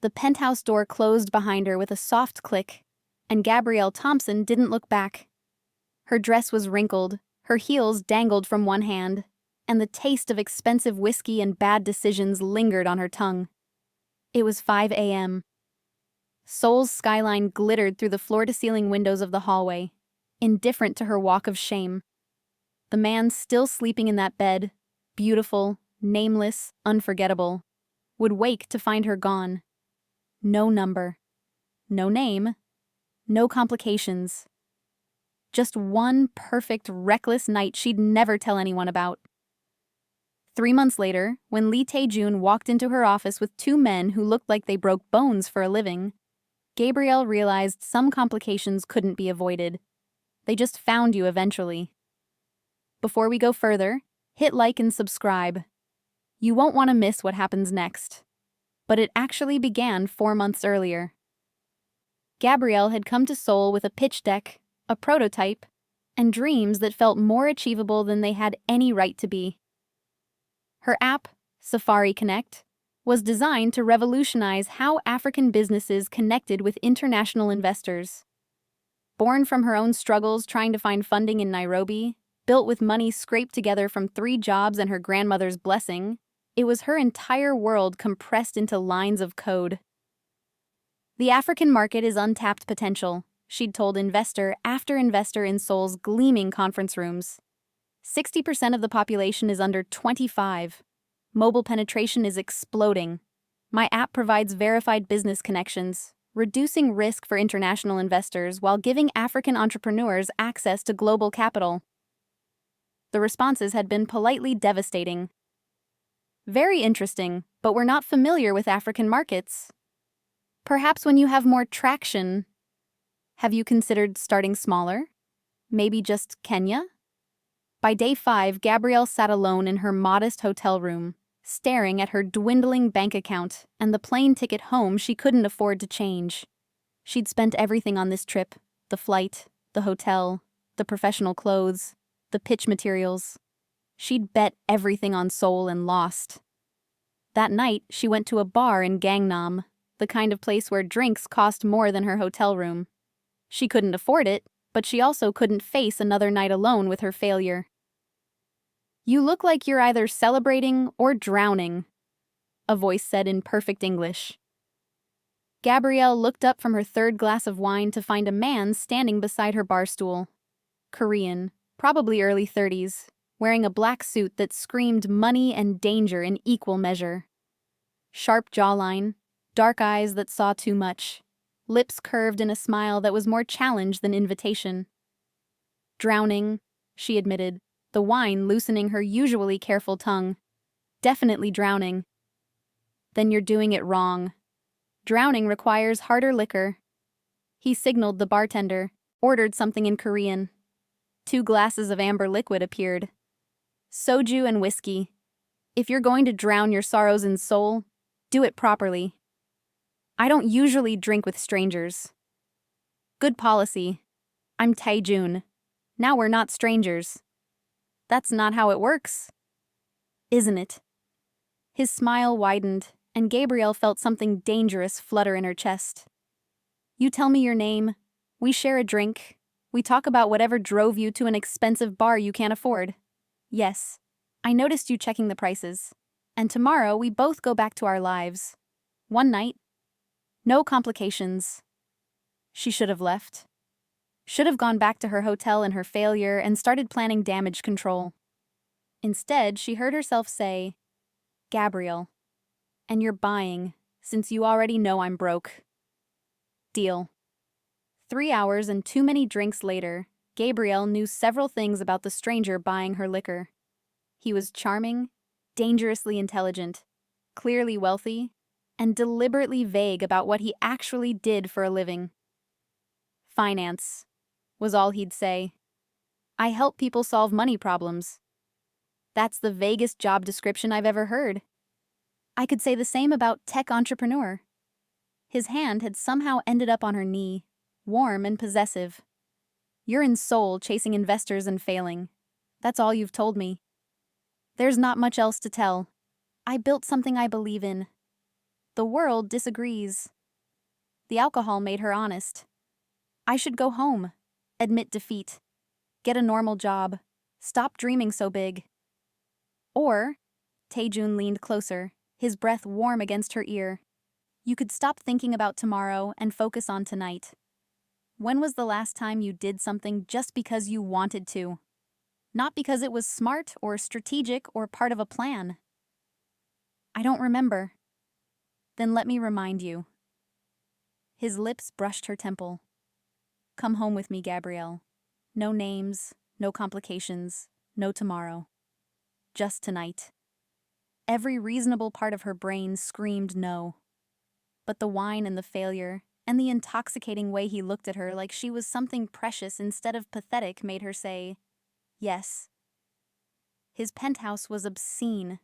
The penthouse door closed behind her with a soft click, and Gabrielle Thompson didn't look back. Her dress was wrinkled, her heels dangled from one hand, and the taste of expensive whiskey and bad decisions lingered on her tongue. It was 5 a.m. Seoul's skyline glittered through the floor-to-ceiling windows of the hallway, indifferent to her walk of shame. The man still sleeping in that bed, beautiful, nameless, unforgettable, would wake to find her gone. No number, no name, no complications. Just one perfect, reckless night she'd never tell anyone about. 3 months later, when Tae-Joon walked into her office with two men who looked like they broke bones for a living, Gabrielle realized some complications couldn't be avoided. They just found you eventually. Before we go further, hit like and subscribe. You won't want to miss what happens next. But it actually began 4 months earlier. Gabrielle had come to Seoul with a pitch deck, a prototype, and dreams that felt more achievable than they had any right to be. Her app, Safari Connect, was designed to revolutionize how African businesses connected with international investors. Born from her own struggles trying to find funding in Nairobi, built with money scraped together from 3 jobs and her grandmother's blessing, it was her entire world compressed into lines of code. The African market is untapped potential, she'd told investor after investor in Seoul's gleaming conference rooms. 60% of the population is under 25. Mobile penetration is exploding. My app provides verified business connections, reducing risk for international investors while giving African entrepreneurs access to global capital. The responses had been politely devastating. Very interesting, but we're not familiar with African markets. Perhaps when you have more traction. Have you considered starting smaller? Maybe just Kenya? By day 5, Gabrielle sat alone in her modest hotel room, staring at her dwindling bank account and the plane ticket home she couldn't afford to change. She'd spent everything on this trip: the flight, the hotel, the professional clothes, the pitch materials. She'd bet everything on Seoul and lost. That night, she went to a bar in Gangnam, the kind of place where drinks cost more than her hotel room. She couldn't afford it, but she also couldn't face another night alone with her failure. "You look like you're either celebrating or drowning," a voice said in perfect English. Gabrielle looked up from her 3rd glass of wine to find a man standing beside her bar stool. Korean, probably early 30s, wearing a black suit that screamed money and danger in equal measure. Sharp jawline, dark eyes that saw too much, lips curved in a smile that was more challenge than invitation. "Drowning," she admitted, the wine loosening her usually careful tongue. "Definitely drowning." "Then you're doing it wrong. Drowning requires harder liquor." He signaled the bartender, ordered something in Korean. 2 glasses of amber liquid appeared. "Soju and whiskey. If you're going to drown your sorrows in Seoul, do it properly." "I don't usually drink with strangers." "Good policy. I'm Tae-Joon. Now we're not strangers." "That's not how it works." "Isn't it?" His smile widened, and Gabrielle felt something dangerous flutter in her chest. "You tell me your name, we share a drink, we talk about whatever drove you to an expensive bar you can't afford. Yes, I noticed you checking the prices. And tomorrow we both go back to our lives. One night. No complications." She should have left. Should have gone back to her hotel and her failure and started planning damage control. Instead, she heard herself say, "Gabrielle, and you're buying, since you already know I'm broke." Deal. 3 hours and too many drinks later, Gabrielle knew several things about the stranger buying her liquor. He was charming, dangerously intelligent, clearly wealthy, and deliberately vague about what he actually did for a living. "Finance," was all he'd say. "I help people solve money problems." That's the vaguest job description I've ever heard. I could say the same about tech entrepreneur. His hand had somehow ended up on her knee, warm and possessive. "You're in Seoul chasing investors and failing. That's all you've told me. There's not much else to tell. I built something I believe in." The world disagrees. The alcohol made her honest. I should go home, admit defeat, get a normal job, stop dreaming so big. Or, Tae-Joon leaned closer, his breath warm against her ear. You could stop thinking about tomorrow and focus on tonight. When was the last time you did something just because you wanted to? Not because it was smart or strategic or part of a plan. I don't remember. Then let me remind you. His lips brushed her temple. Come home with me, Gabrielle. No names, no complications, no tomorrow. Just tonight. Every reasonable part of her brain screamed no. But the wine and the failure, and the intoxicating way he looked at her like she was something precious instead of pathetic made her say, yes. His penthouse was obscene.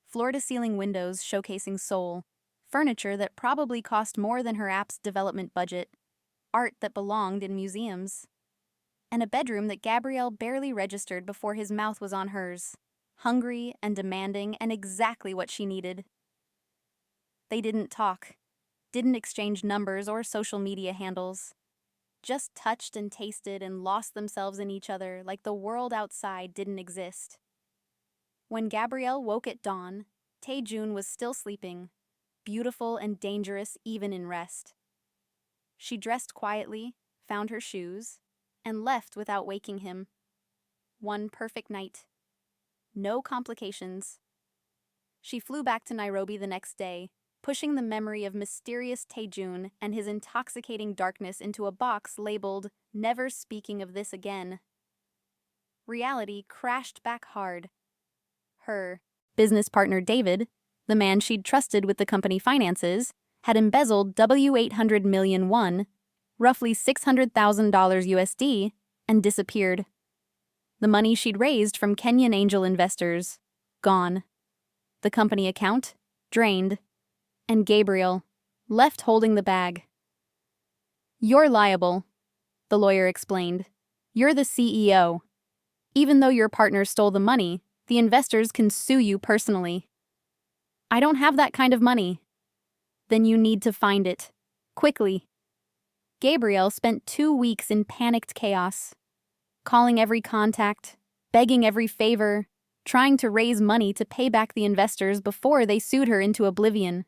Floor-to-ceiling windows showcasing Seoul, furniture that probably cost more than her app's development budget, art that belonged in museums, and a bedroom that Gabrielle barely registered before his mouth was on hers, hungry and demanding and exactly what she needed. They didn't talk, didn't exchange numbers or social media handles, just touched and tasted and lost themselves in each other like the world outside didn't exist. When Gabrielle woke at dawn, Tae-Joon was still sleeping, beautiful and dangerous even in rest. She dressed quietly, found her shoes, and left without waking him. One perfect night. No complications. She flew back to Nairobi the next day, pushing the memory of mysterious Tae-Joon and his intoxicating darkness into a box labeled, "Never speaking of this again." Reality crashed back hard. Her business partner David, the man she'd trusted with the company finances, had embezzled $800 million, roughly $600,000 USD, and disappeared. The money she'd raised from Kenyan angel investors, gone. The company account, drained. And Gabrielle, left holding the bag. You're liable, the lawyer explained. You're the CEO. Even though your partner stole the money, the investors can sue you personally. I don't have that kind of money. Then you need to find it. Quickly. Gabrielle spent 2 weeks in panicked chaos, calling every contact, begging every favor, trying to raise money to pay back the investors before they sued her into oblivion.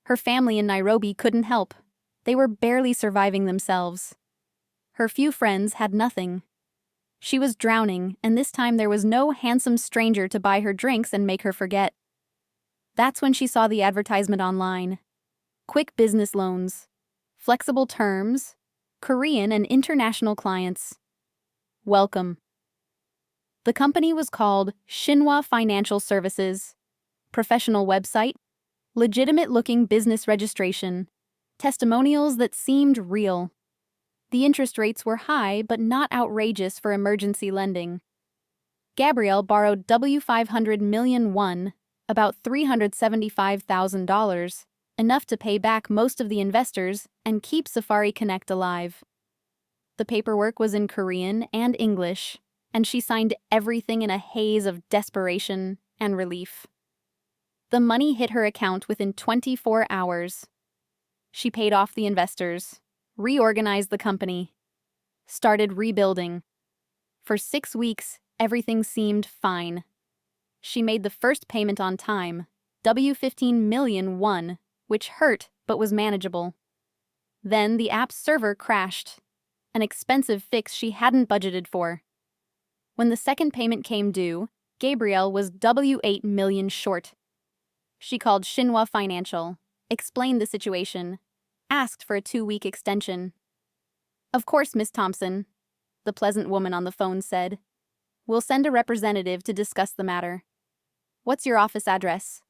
Her family in Nairobi couldn't help. They were barely surviving themselves. Her few friends had nothing. She was drowning, and this time there was no handsome stranger to buy her drinks and make her forget. That's when she saw the advertisement online. Quick business loans, flexible terms, Korean and international clients. Welcome. The company was called Shinhwa Financial Services. Professional website, legitimate-looking business registration, testimonials that seemed real. The interest rates were high but not outrageous for emergency lending. Gabrielle borrowed $500 million, about $375,000, enough to pay back most of the investors and keep Safari Connect alive. The paperwork was in Korean and English, and she signed everything in a haze of desperation and relief. The money hit her account within 24 hours. She paid off the investors, reorganized the company, started rebuilding. For 6 weeks, everything seemed fine. She made the first payment on time, $15 million, which hurt but was manageable. Then the app's server crashed, an expensive fix she hadn't budgeted for. When the second payment came due, Gabrielle was $8 million short. She called Shinhwa Financial, explained the situation, asked for a 2-week extension. Of course, Miss Thompson, the pleasant woman on the phone said. We'll send a representative to discuss the matter. What's your office address?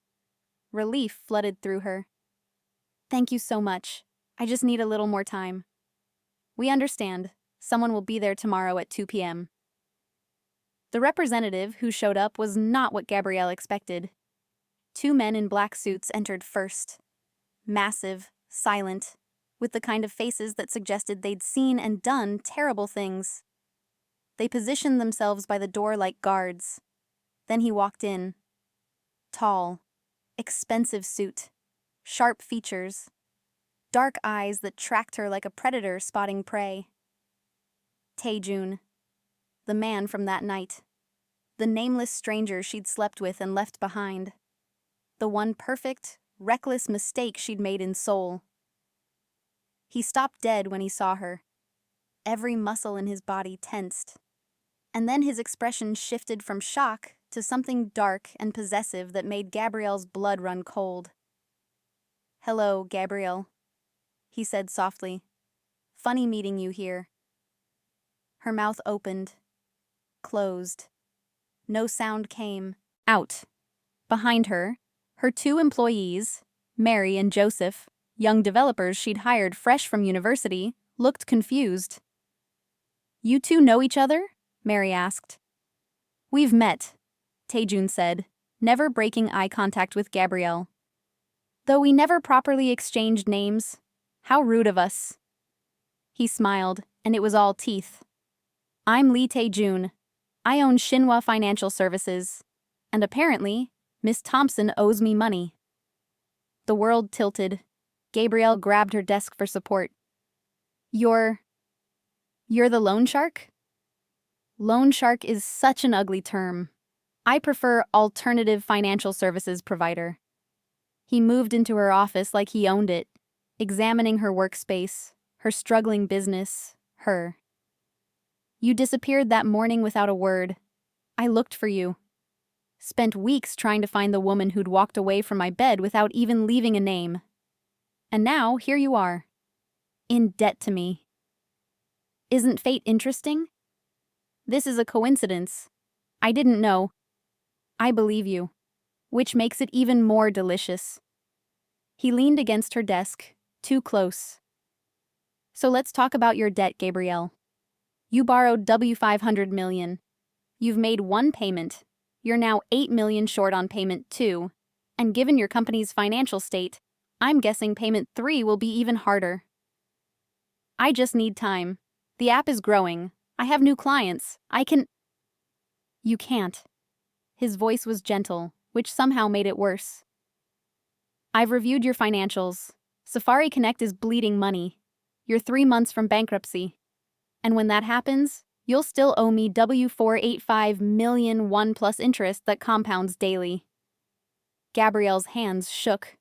Relief flooded through her. Thank you so much. I just need a little more time. We understand. Someone will be there tomorrow at 2 p.m. The representative who showed up was not what Gabrielle expected. 2 men in black suits entered first. Massive, silent, with the kind of faces that suggested they'd seen and done terrible things. They positioned themselves by the door like guards. Then he walked in. Tall, expensive suit, sharp features, dark eyes that tracked her like a predator spotting prey. Tae-Joon, the man from that night. The nameless stranger she'd slept with and left behind. The one perfect, reckless mistake she'd made in Seoul. He stopped dead when he saw her. Every muscle in his body tensed. And then his expression shifted from shock to something dark and possessive that made Gabrielle's blood run cold. "Hello, Gabrielle," he said softly. "Funny meeting you here." Her mouth opened, closed. No sound came. Out. Behind her, her two employees, Mary and Joseph, young developers she'd hired fresh from university, looked confused. "You two know each other?" Mary asked. "We've met," Tae-Joon said, never breaking eye contact with Gabrielle. "Though we never properly exchanged names. How rude of us." He smiled, and it was all teeth. "I'm Tae-Joon. I own Shinhwa Financial Services. And apparently, Miss Thompson owes me money." The world tilted. Gabrielle grabbed her desk for support. You're the loan shark?" "Loan shark is such an ugly term. I prefer alternative financial services provider." He moved into her office like he owned it, examining her workspace, her struggling business, her. "You disappeared that morning without a word. I looked for you. Spent weeks trying to find the woman who'd walked away from my bed without even leaving a name. And now, here you are. In debt to me. Isn't fate interesting? This is a coincidence. I didn't know. I believe you, which makes it even more delicious." He leaned against her desk, too close. "So let's talk about your debt, Gabrielle. You borrowed $500 million. You've made one payment. You're now $8 million short on payment 2. And given your company's financial state, I'm guessing payment 3 will be even harder. I just need time. The app is growing. I have new clients. I can..." "You can't." His voice was gentle, which somehow made it worse. "I've reviewed your financials. Safari Connect is bleeding money. You're 3 months from bankruptcy. And when that happens, you'll still owe me $485 million 1 plus interest that compounds daily." Gabrielle's hands shook.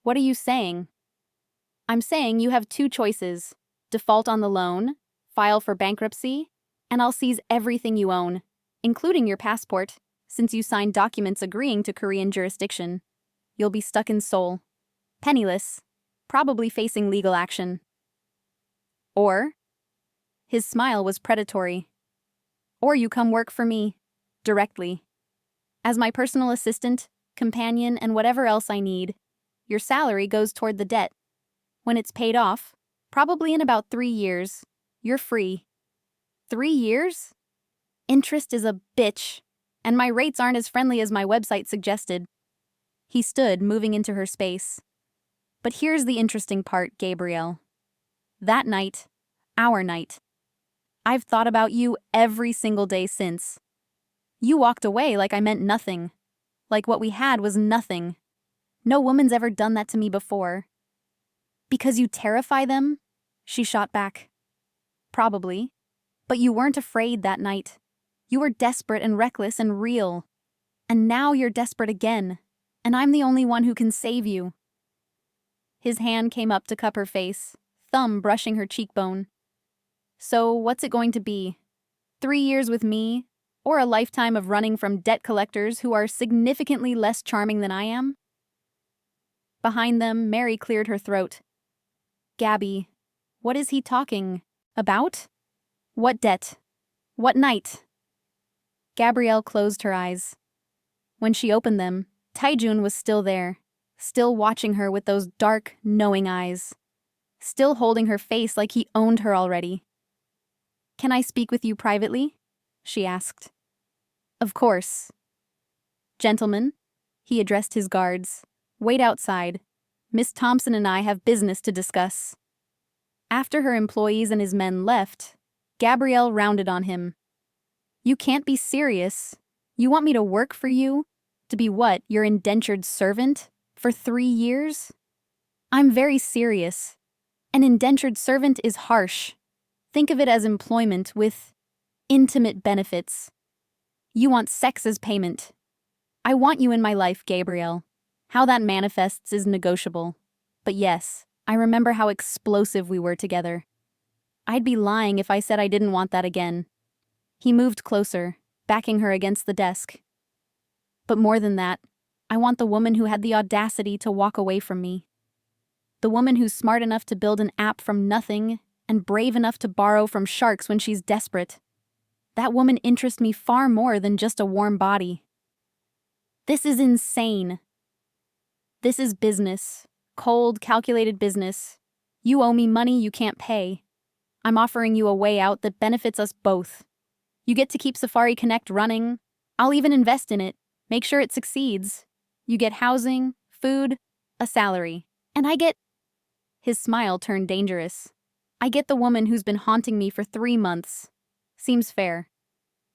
"What are you saying?" "I'm saying you have 2 choices. Default on the loan, file for bankruptcy, and I'll seize everything you own, including your passport, since you signed documents agreeing to Korean jurisdiction. You'll be stuck in Seoul, penniless, probably facing legal action. Or," his smile was predatory, "or you come work for me, directly. As my personal assistant, companion, and whatever else I need. Your salary goes toward the debt. When it's paid off, probably in about 3 years, you're free." 3 years? Interest is a bitch, and my rates aren't as friendly as my website suggested. He stood, moving into her space. "But here's the interesting part, Gabrielle. That night, our night. I've thought about you every single day since. You walked away like I meant nothing. Like what we had was nothing. No woman's ever done that to me before." "Because you terrify them?" she shot back. "Probably. But you weren't afraid that night. You were desperate and reckless and real. And now you're desperate again. And I'm the only one who can save you." His hand came up to cup her face, thumb brushing her cheekbone. "So what's it going to be? 3 years with me, or a lifetime of running from debt collectors who are significantly less charming than I am?" Behind them, Mary cleared her throat. "Gabby, what is he talking about? What debt? What night?" Gabrielle closed her eyes. When she opened them, Tae-Joon was still there, still watching her with those dark, knowing eyes, still holding her face like he owned her already. "Can I speak with you privately?" she asked. "Of course." "Gentlemen," he addressed his guards, "wait outside. Miss Thompson and I have business to discuss." After her employees and his men left, Gabrielle rounded on him. "You can't be serious. You want me to work for you? To be what, your indentured servant? For 3 years? I'm very serious. An indentured servant is harsh. Think of it as employment with intimate benefits. You want sex as payment. I want you in my life, Gabrielle. How that manifests is negotiable. But yes, I remember how explosive we were together. I'd be lying if I said I didn't want that again. He moved closer, backing her against the desk. But more than that, I want the woman who had the audacity to walk away from me. The woman who's smart enough to build an app from nothing and brave enough to borrow from sharks when she's desperate. That woman interests me far more than just a warm body. This is insane. This is business. Cold, calculated business. You owe me money you can't pay. I'm offering you a way out that benefits us both. You get to keep Safari Connect running. I'll even invest in it, make sure it succeeds. You get housing, food, a salary. And I get... His smile turned dangerous. I get the woman who's been haunting me for 3 months. Seems fair.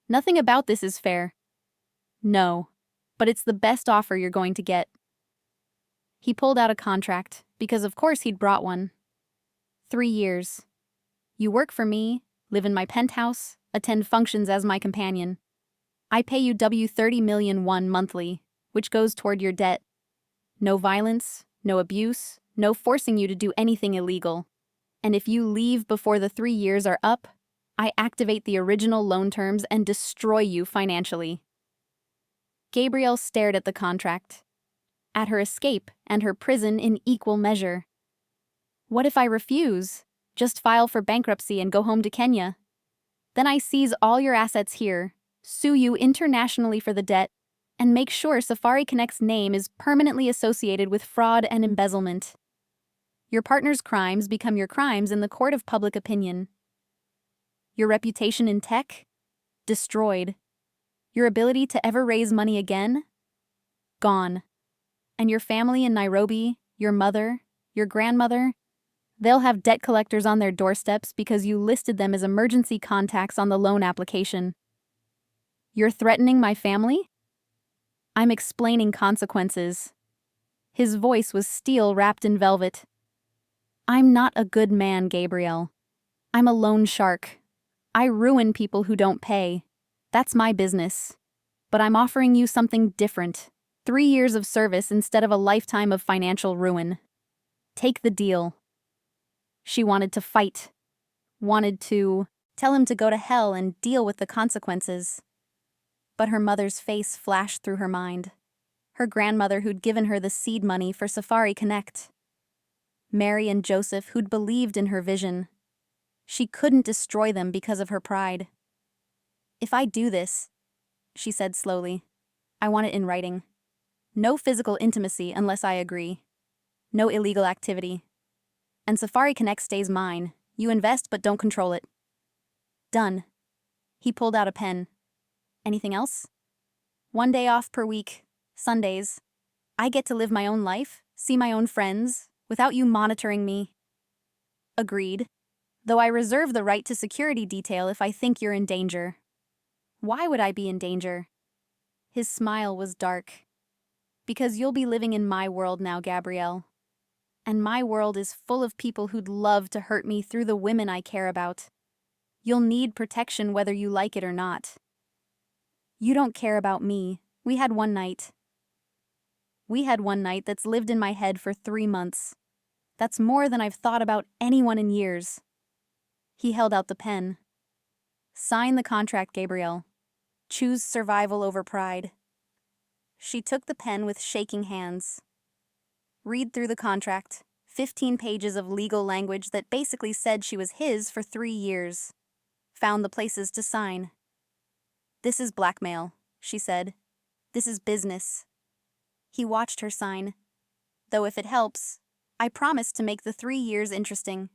Nothing about this is fair. No, but it's the best offer you're going to get. He pulled out a contract, because of course he'd brought one. 3 years. You work for me, live in my penthouse, attend functions as my companion. I pay you W30 million won monthly, which goes toward your debt. No violence, no abuse, no forcing you to do anything illegal. And if you leave before the 3 years are up, I activate the original loan terms and destroy you financially. Gabrielle stared at the contract, at her escape and her prison in equal measure. What if I refuse? Just file for bankruptcy and go home to Kenya? Then I seize all your assets here, sue you internationally for the debt, and make sure Safari Connect's name is permanently associated with fraud and embezzlement. Your partner's crimes become your crimes in the court of public opinion. Your reputation in tech? Destroyed. Your ability to ever raise money again? Gone. And your family in Nairobi, your mother, your grandmother, they'll have debt collectors on their doorsteps because you listed them as emergency contacts on the loan application. You're threatening my family? I'm explaining consequences. His voice was steel wrapped in velvet. I'm not a good man, Gabrielle. I'm a loan shark. I ruin people who don't pay. That's my business. But I'm offering you something different. 3 years of service instead of a lifetime of financial ruin. Take the deal. She wanted to fight. Wanted to tell him to go to hell and deal with the consequences. But her mother's face flashed through her mind. Her grandmother who'd given her the seed money for Safari Connect. Mary and Joseph who'd believed in her vision. She couldn't destroy them because of her pride. If I do this, she said slowly, I want it in writing. No physical intimacy unless I agree. No illegal activity. And Safari Connect stays mine. You invest but don't control it. Done. He pulled out a pen. Anything else? 1 day off per week, Sundays. I get to live my own life, see my own friends, without you monitoring me. Agreed. Though I reserve the right to security detail if I think you're in danger. Why would I be in danger? His smile was dark. Because you'll be living in my world now, Gabrielle. And my world is full of people who'd love to hurt me through the women I care about. You'll need protection whether you like it or not. You don't care about me. We had one night. We had one night that's lived in my head for 3 months. That's more than I've thought about anyone in years. He held out the pen. Sign the contract, Gabrielle. Choose survival over pride. She took the pen with shaking hands. Read through the contract. 15 pages of legal language that basically said she was his for 3 years. Found the places to sign. This is blackmail, she said. This is business. He watched her sign. Though if it helps, I promise to make the 3 years interesting.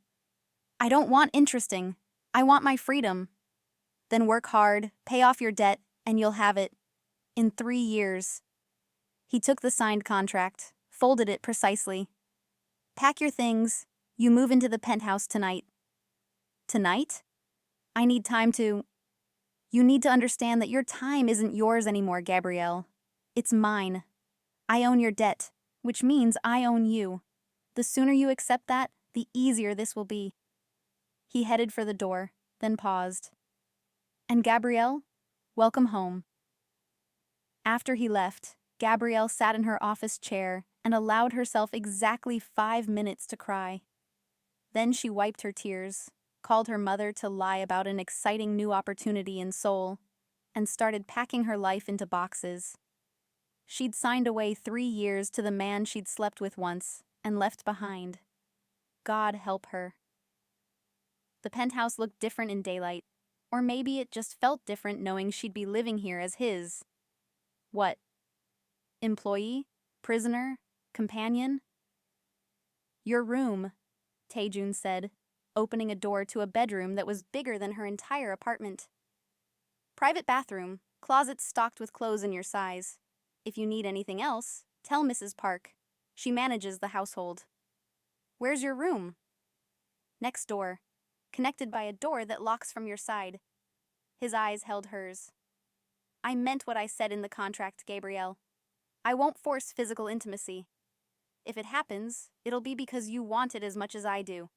I don't want interesting. I want my freedom. Then work hard, pay off your debt, and you'll have it. In 3 years. He took the signed contract, folded it precisely. Pack your things. You move into the penthouse tonight. Tonight? I need time to... You need to understand that your time isn't yours anymore, Gabrielle. It's mine. I own your debt, which means I own you. The sooner you accept that, the easier this will be. He headed for the door, then paused. And Gabrielle, welcome home. After he left, Gabrielle sat in her office chair and allowed herself exactly 5 minutes to cry. Then she wiped her tears, called her mother to lie about an exciting new opportunity in Seoul, and started packing her life into boxes. She'd signed away 3 years to the man she'd slept with once and left behind. God help her. The penthouse looked different in daylight, or maybe it just felt different knowing she'd be living here as his. What? Employee? Prisoner? Companion? Your room, Tae-Joon said, opening a door to a bedroom that was bigger than her entire apartment. Private bathroom, closets stocked with clothes in your size. If you need anything else, tell Mrs. Park. She manages the household. Where's your room? Next door, connected by a door that locks from your side. His eyes held hers. I meant what I said in the contract, Gabrielle. I won't force physical intimacy. If it happens, it'll be because you want it as much as I do.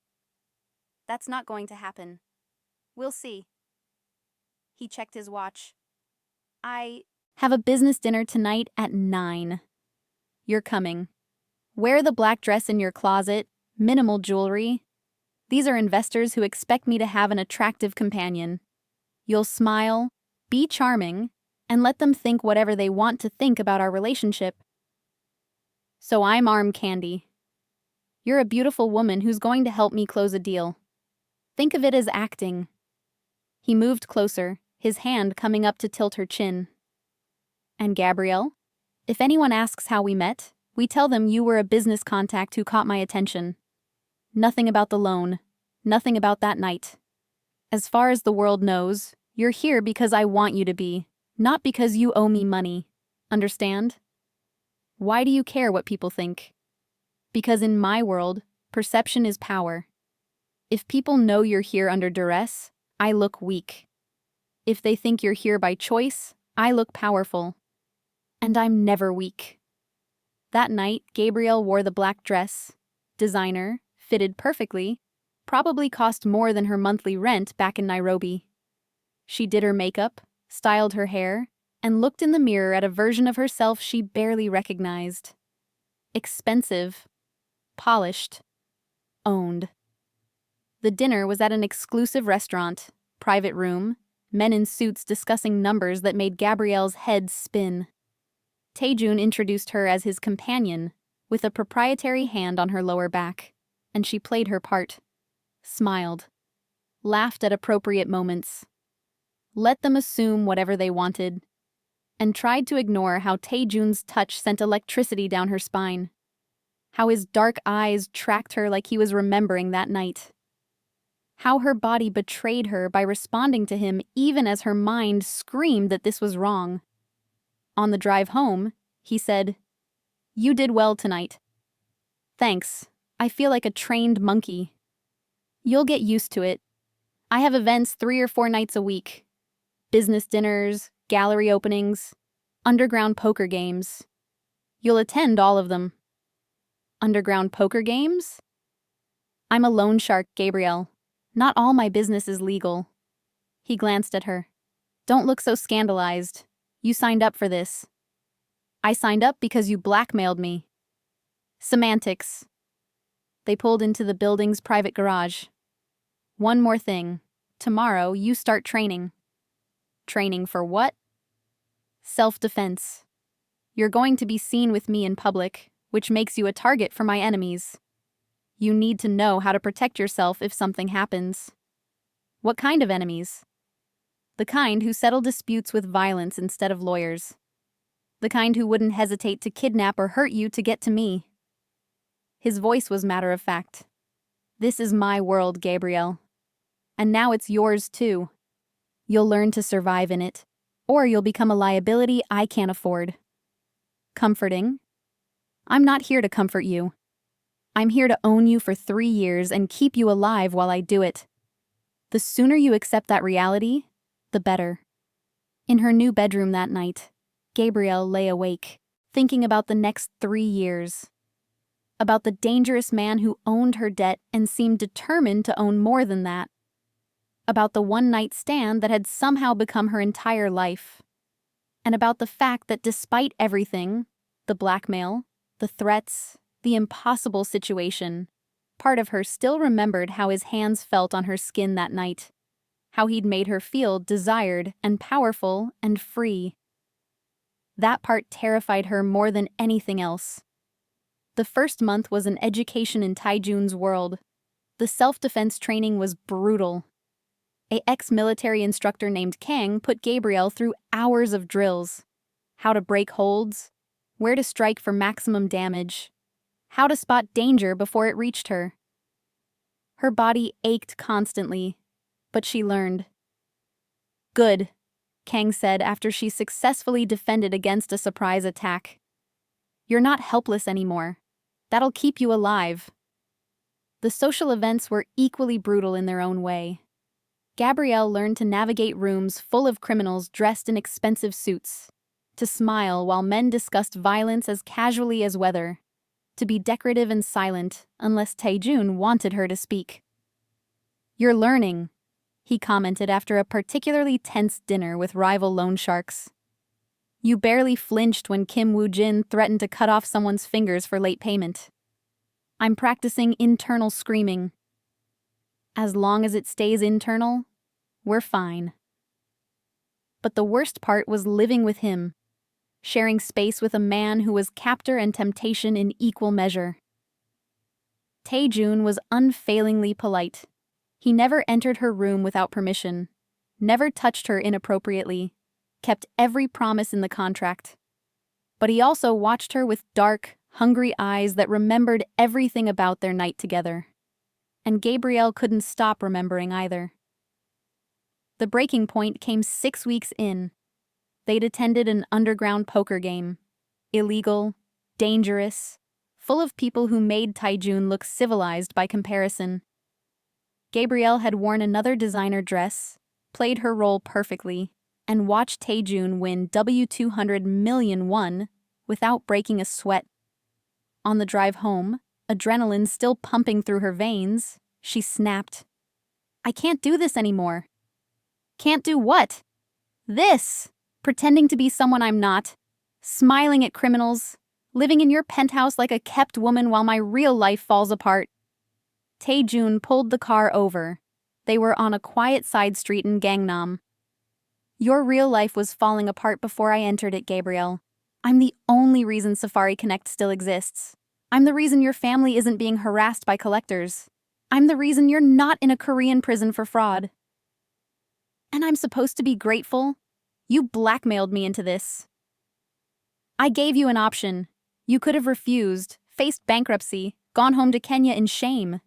That's not going to happen. We'll see. He checked his watch. I have a business dinner tonight at 9. You're coming. Wear the black dress in your closet, minimal jewelry. These are investors who expect me to have an attractive companion. You'll smile, be charming, and let them think whatever they want to think about our relationship. So I'm arm candy. You're a beautiful woman who's going to help me close a deal. Think of it as acting. He moved closer, his hand coming up to tilt her chin. And Gabrielle, if anyone asks how we met, we tell them you were a business contact who caught my attention. Nothing about the loan, nothing about that night. As far as the world knows, you're here because I want you to be, not because you owe me money. Understand? Why do you care what people think? Because in my world, perception is power. If people know you're here under duress, I look weak. If they think you're here by choice, I look powerful. And I'm never weak. That night, Gabrielle wore the black dress. Designer, fitted perfectly, probably cost more than her monthly rent back in Nairobi. She did her makeup, styled her hair, and looked in the mirror at a version of herself she barely recognized. Expensive, polished, owned. The dinner was at an exclusive restaurant, private room, men in suits discussing numbers that made Gabrielle's head spin. Tae-Joon introduced her as his companion, with a proprietary hand on her lower back, and she played her part, smiled, laughed at appropriate moments, let them assume whatever they wanted, and tried to ignore how Tae-Joon's touch sent electricity down her spine, how his dark eyes tracked her like he was remembering that night, how her body betrayed her by responding to him even as her mind screamed that this was wrong. On the drive home, he said, "You did well tonight." "Thanks. I feel like a trained monkey." "You'll get used to it. I have events 3 or 4 nights a week. Business dinners, gallery openings, underground poker games. You'll attend all of them." "Underground poker games?" "I'm a loan shark, Gabrielle. Not all my business is legal." He glanced at her. "Don't look so scandalized. You signed up for this." "I signed up because you blackmailed me." "Semantics." They pulled into the building's private garage. "One more thing. Tomorrow, you start training." "Training for what?" "Self-defense. You're going to be seen with me in public, which makes you a target for my enemies. You need to know how to protect yourself if something happens." "What kind of enemies?" "The kind who settle disputes with violence instead of lawyers. The kind who wouldn't hesitate to kidnap or hurt you to get to me." His voice was matter of fact. "This is my world, Gabrielle. And now it's yours too. You'll learn to survive in it, or you'll become a liability I can't afford." "Comforting? I'm not here to comfort you. I'm here to own you for 3 years and keep you alive while I do it. The sooner you accept that reality, the better." In her new bedroom that night, Gabrielle lay awake, thinking about the next 3 years. about the dangerous man who owned her debt and seemed determined to own more than that, about the one-night stand that had somehow become her entire life, and about the fact that despite everything, the blackmail, the threats, the impossible situation, part of her still remembered how his hands felt on her skin that night, how he'd made her feel desired and powerful and free. That part terrified her more than anything else. The first month was an education in Tae-Joon's world. The self-defense training was brutal. An ex-military instructor named Kang put Gabrielle through hours of drills. How to break holds, where to strike for maximum damage, how to spot danger before it reached her. Her body ached constantly, but she learned. "Good," Kang said after she successfully defended against a surprise attack. "You're not helpless anymore. That'll keep you alive." The social events were equally brutal in their own way. Gabrielle learned to navigate rooms full of criminals dressed in expensive suits, to smile while men discussed violence as casually as weather, to be decorative and silent unless Tae-Joon wanted her to speak. "You're learning," he commented after a particularly tense dinner with rival loan sharks. "You barely flinched when Kim Woo-jin threatened to cut off someone's fingers for late payment. I'm practicing internal screaming. As long as it stays internal, we're fine." But the worst part was living with him, sharing space with a man who was captor and temptation in equal measure. Tae-Joon was unfailingly polite. He never entered her room without permission, never touched her inappropriately, kept every promise in the contract. But he also watched her with dark, hungry eyes that remembered everything about their night together. And Gabrielle couldn't stop remembering either. The breaking point came 6 weeks in. They'd attended an underground poker game. Illegal, dangerous, full of people who made Tae-Joon look civilized by comparison. Gabrielle had worn another designer dress, played her role perfectly, and watched Tae-Joon win W200 million won without breaking a sweat. On the drive home, adrenaline still pumping through her veins, she snapped. "I can't do this anymore." "Can't do what?" "This! Pretending to be someone I'm not, smiling at criminals, living in your penthouse like a kept woman while my real life falls apart." Tae-Joon pulled the car over. They were on a quiet side street in Gangnam. "Your real life was falling apart before I entered it, Gabrielle. I'm the only reason Safari Connect still exists. I'm the reason your family isn't being harassed by collectors. I'm the reason you're not in a Korean prison for fraud. And I'm supposed to be grateful? You blackmailed me into this. I gave you an option. You could have refused, faced bankruptcy, gone home to Kenya in shame.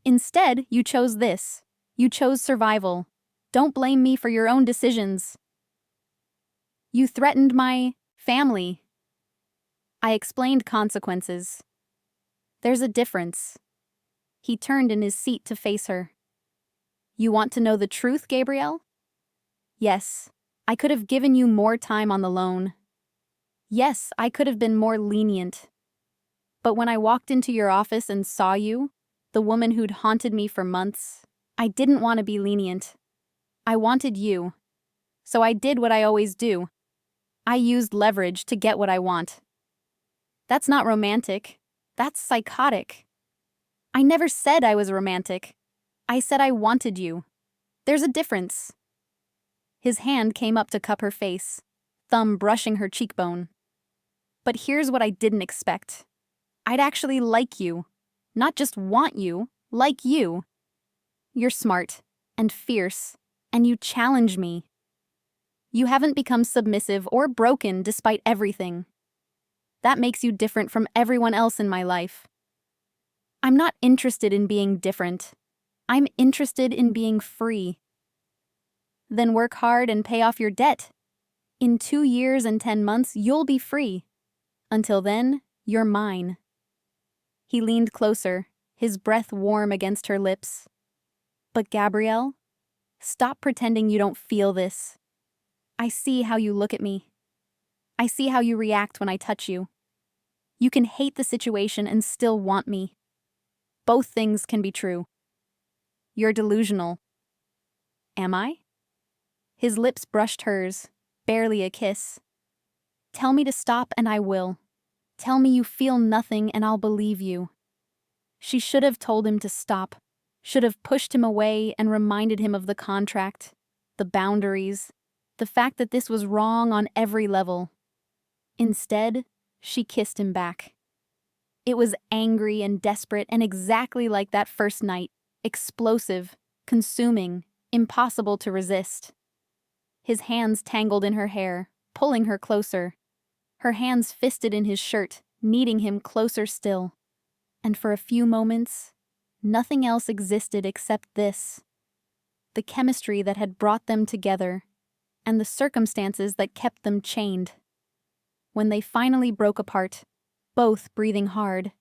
Instead, you chose this. You chose survival. Don't blame me for your own decisions. You threatened my family." I explained consequences. "There's a difference." He turned in his seat to face her. "You want to know the truth, Gabrielle? Yes, I could have given you more time on the loan. Yes, I could have been more lenient. But when I walked into your office and saw you, the woman who'd haunted me for months, I didn't want to be lenient. I wanted you. So I did what I always do. I used leverage to get what I want. That's not romantic. That's psychotic. I never said I was romantic. I said I wanted you. There's a difference." His hand came up to cup her face, thumb brushing her cheekbone. "But here's what I didn't expect. I'd actually like you. Not just want you, like you. You're smart and fierce, and you challenge me. You haven't become submissive or broken despite everything. That makes you different from everyone else in my life. I'm not interested in being different. I'm interested in being free. Then work hard and pay off your debt. In 2 years and 10 months, you'll be free. Until then, you're mine." He leaned closer, his breath warm against her lips. "But Gabrielle, stop pretending you don't feel this. I see how you look at me. I see how you react when I touch you. You can hate the situation and still want me. Both things can be true. You're delusional. Am I? His lips brushed hers, barely a kiss. Tell me to stop and I will. Tell me you feel nothing and I'll believe you. She should have told him to stop, should have pushed him away and reminded him of the contract, the boundaries, the fact that this was wrong on every level. Instead, she kissed him back. It was angry and desperate and exactly like that first night, explosive, consuming, impossible to resist. His hands tangled in her hair, pulling her closer. Her hands fisted in his shirt, kneading him closer still. And for a few moments, nothing else existed except this. The chemistry that had brought them together, and the circumstances that kept them chained. When they finally broke apart, both breathing hard,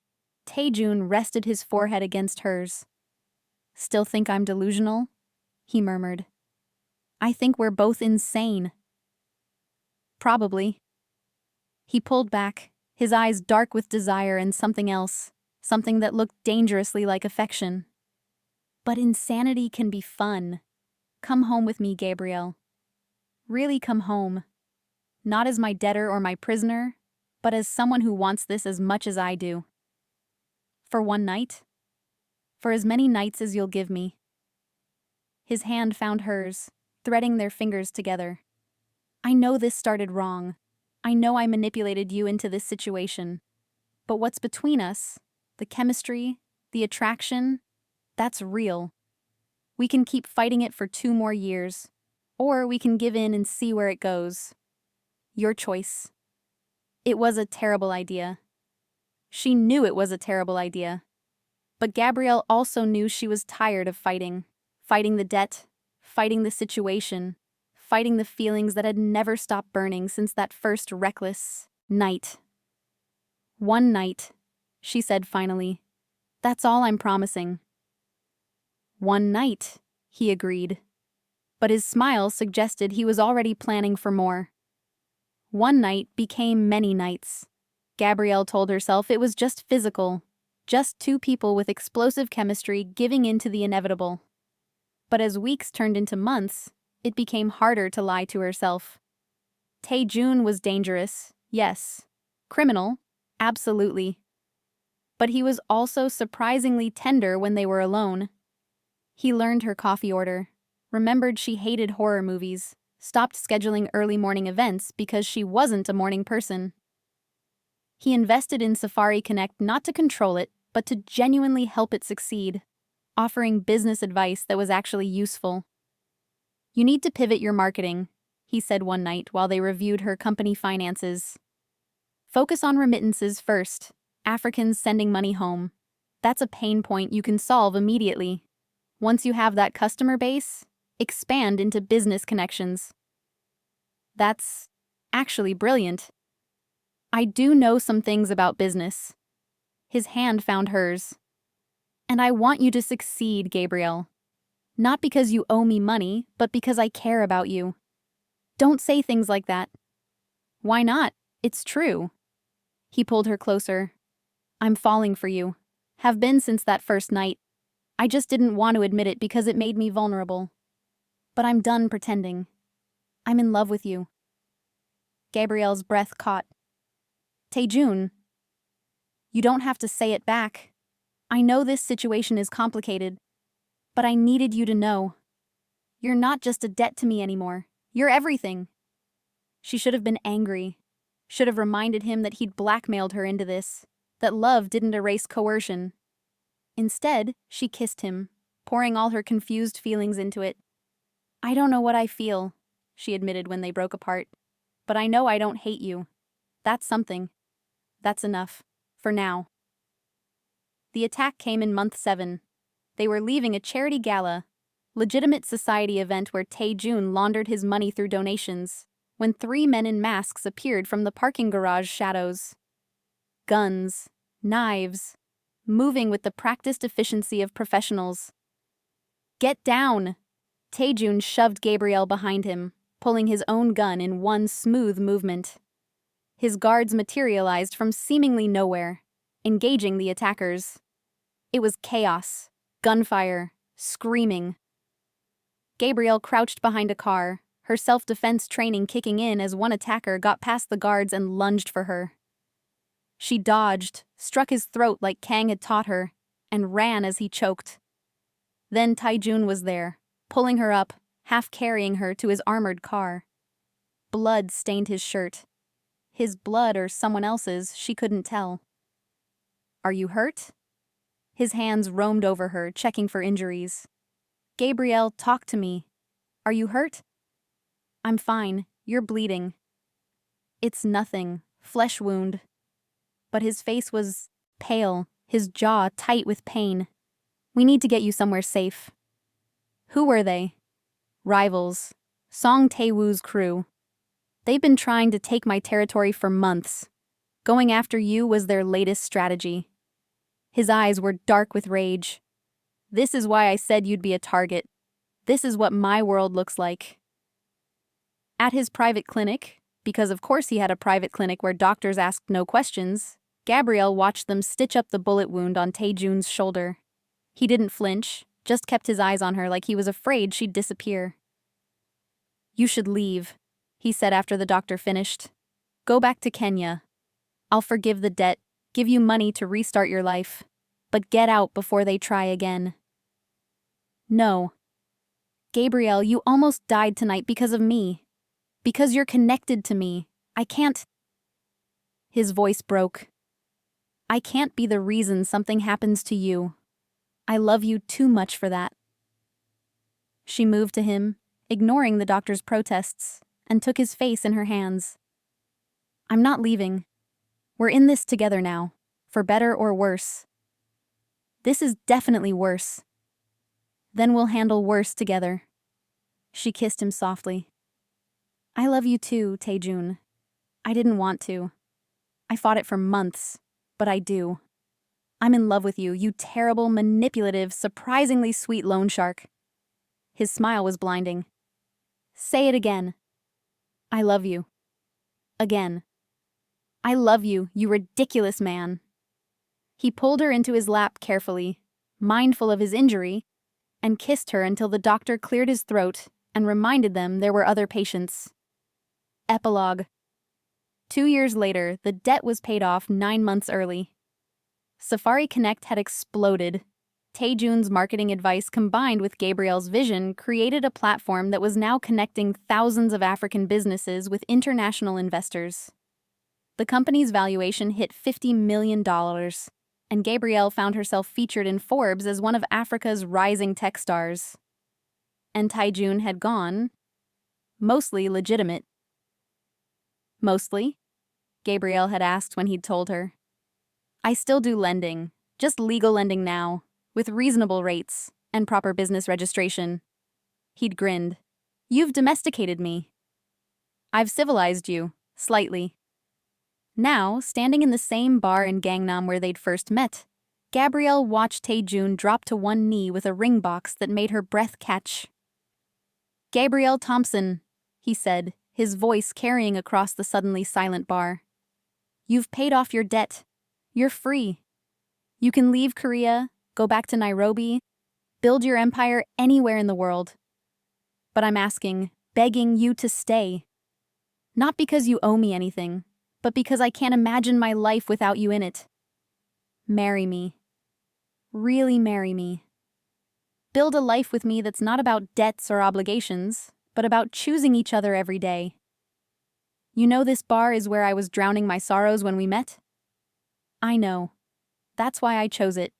Tae-Joon rested his forehead against hers. "Still think I'm delusional?" he murmured. "I think we're both insane." "Probably." He pulled back, his eyes dark with desire and something else, something that looked dangerously like affection. "But insanity can be fun. Come home with me, Gabrielle. Really come home. Not as my debtor or my prisoner, but as someone who wants this as much as I do. For one night? For as many nights as you'll give me." His hand found hers, threading their fingers together. "I know this started wrong. I know I manipulated you into this situation. But what's between us, the chemistry, the attraction, that's real. We can keep fighting it for 2 more years, or we can give in and see where it goes. Your choice." It was a terrible idea. She knew it was a terrible idea. But Gabrielle also knew she was tired of fighting the debt, fighting the situation, fighting the feelings that had never stopped burning since that first reckless night. "One night," she said finally. "That's all I'm promising." "One night," he agreed. But his smile suggested he was already planning for more. One night became many nights. Gabrielle told herself it was just physical, just 2 people with explosive chemistry giving in to the inevitable. But as weeks turned into months, it became harder to lie to herself. Tae-Joon was dangerous, yes. Criminal, absolutely. But he was also surprisingly tender when they were alone. He learned her coffee order, remembered she hated horror movies, stopped scheduling early morning events because she wasn't a morning person. He invested in Safari Connect not to control it, but to genuinely help it succeed, offering business advice that was actually useful. "You need to pivot your marketing," he said one night while they reviewed her company finances. "Focus on remittances first, Africans sending money home. That's a pain point you can solve immediately. Once you have that customer base, expand into business connections." "That's actually brilliant. I do know some things about business." His hand found hers. "And I want you to succeed, Gabrielle. Not because you owe me money, but because I care about you." "Don't say things like that." "Why not? It's true." He pulled her closer. "I'm falling for you. Have been since that first night. I just didn't want to admit it because it made me vulnerable. But I'm done pretending. I'm in love with you." Gabrielle's breath caught. "Tae-Joon, you don't have to say it back. I know this situation is complicated, but I needed you to know. You're not just a debt to me anymore. You're everything." She should have been angry, should have reminded him that he'd blackmailed her into this, that love didn't erase coercion. Instead, she kissed him, pouring all her confused feelings into it. "I don't know what I feel," she admitted when they broke apart, "but I know I don't hate you. That's something. That's enough. For now." The attack came in month 7. They were leaving a charity gala, legitimate society event where Tae-Joon laundered his money through donations, when 3 men in masks appeared from the parking garage shadows. Guns, knives, moving with the practiced efficiency of professionals. "Get down!" Tae-Joon shoved Gabrielle behind him, pulling his own gun in one smooth movement. His guards materialized from seemingly nowhere, engaging the attackers. It was chaos, gunfire, screaming. Gabrielle crouched behind a car, her self-defense training kicking in as one attacker got past the guards and lunged for her. She dodged, struck his throat like Kang had taught her, and ran as he choked. Then Tae-Joon was there, pulling her up, half carrying her to his armored car. Blood stained his shirt. His blood or someone else's, she couldn't tell. "Are you hurt?" His hands roamed over her, checking for injuries. "Gabrielle, talk to me. Are you hurt?" "I'm fine. You're bleeding." "It's nothing. Flesh wound." But his face was pale, his jaw tight with pain. "We need to get you somewhere safe." Who were they? Rivals. Song Tae-woo's crew. "They've been trying to take my territory for months. Going after you was their latest strategy." His eyes were dark with rage. "This is why I said you'd be a target. This is what my world looks like." At his private clinic, because of course he had a private clinic where doctors asked no questions, Gabrielle watched them stitch up the bullet wound on Tae-Joon's shoulder. He didn't flinch, just kept his eyes on her like he was afraid she'd disappear. "You should leave," he said after the doctor finished. "Go back to Kenya. I'll forgive the debt, give you money to restart your life. But get out before they try again." "No. Gabrielle, you almost died tonight because of me. Because you're connected to me. I can't—" His voice broke. "I can't be the reason something happens to you. I love you too much for that." She moved to him, ignoring the doctor's protests, and took his face in her hands. "I'm not leaving. We're in this together now, for better or worse. This is definitely worse. Then we'll handle worse together." She kissed him softly. "I love you too, Tae-Joon. I didn't want to. I fought it for months, but I do. I'm in love with you, you terrible, manipulative, surprisingly sweet loan shark." His smile was blinding. "Say it again." "I love you." Again. "I love you, you ridiculous man." He pulled her into his lap carefully, mindful of his injury, and kissed her until the doctor cleared his throat and reminded them there were other patients. Epilogue. 2 years later, the debt was paid off 9 months early. Safari Connect had exploded. Tae-Joon's marketing advice combined with Gabrielle's vision created a platform that was now connecting thousands of African businesses with international investors. The company's valuation hit $50 million, and Gabrielle found herself featured in Forbes as one of Africa's rising tech stars. And Tae-Joon had gone, mostly legitimate. "Mostly?" Gabrielle had asked when he'd told her. "I still do lending, just legal lending now, with reasonable rates and proper business registration." He'd grinned. "You've domesticated me. I've civilized you, slightly." Now, standing in the same bar in Gangnam where they'd first met, Gabrielle watched Tae-Joon drop to one knee with a ring box that made her breath catch. "Gabrielle Thompson," he said, his voice carrying across the suddenly silent bar. "You've paid off your debt. You're free. You can leave Korea, go back to Nairobi, build your empire anywhere in the world. But I'm asking, begging you to stay. Not because you owe me anything, but because I can't imagine my life without you in it. Marry me. Really marry me. Build a life with me that's not about debts or obligations, but about choosing each other every day. You know this bar is where I was drowning my sorrows when we met? I know. That's why I chose it.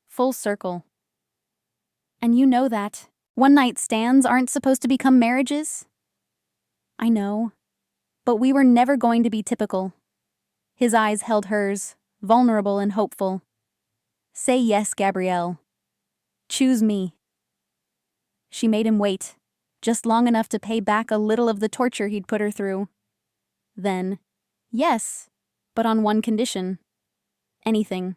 Full circle. And you know that one-night stands aren't supposed to become marriages? I know. But we were never going to be typical." His eyes held hers, vulnerable and hopeful. "Say yes, Gabrielle. Choose me." She made him wait, just long enough to pay back a little of the torture he'd put her through. Then, "Yes, but on one condition. Anything.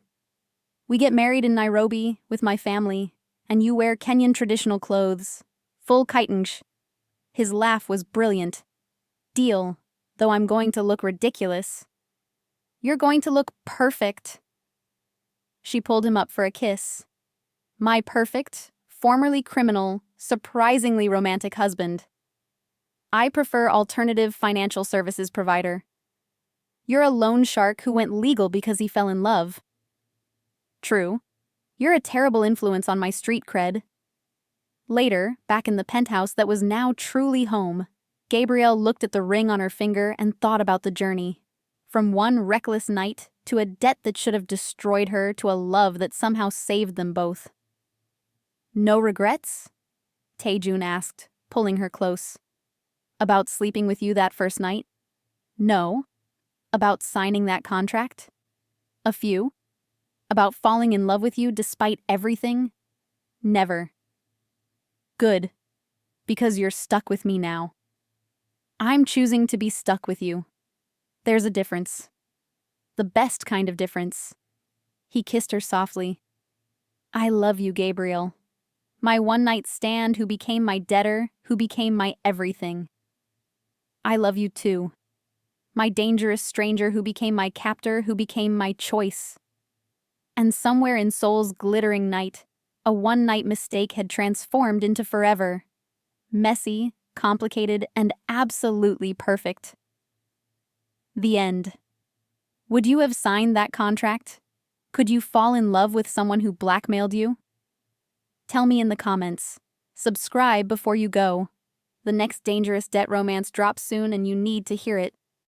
We get married in Nairobi with my family, and you wear Kenyan traditional clothes. Full kitenge." His laugh was brilliant. "Deal. though I'm going to look ridiculous. You're going to look perfect. She pulled him up for a kiss. My perfect, formerly criminal, surprisingly romantic husband. I prefer alternative financial services provider. You're a loan shark who went legal because he fell in love. True. You're a terrible influence on my street cred. Later, back in the penthouse that was now truly home, Gabrielle looked at the ring on her finger and thought about the journey. From one reckless night to a debt that should have destroyed her to a love that somehow saved them both. No regrets? Tae-Joon asked, pulling her close. About sleeping with you that first night? No. About signing that contract? A few. About falling in love with you despite everything? Never. Good. Because you're stuck with me now. I'm choosing to be stuck with you. There's a difference. The best kind of difference. He kissed her softly. I love you, Gabrielle. My one-night stand who became my debtor, who became my everything. I love you too. My dangerous stranger who became my captor, who became my choice. And somewhere in Seoul's glittering night, a one-night mistake had transformed into forever. Messy, complicated, and absolutely perfect. The end. Would you have signed that contract? Could you fall in love with someone who blackmailed you? Tell me in the comments. Subscribe before you go. The next dangerous debt romance drops soon and you need to hear it.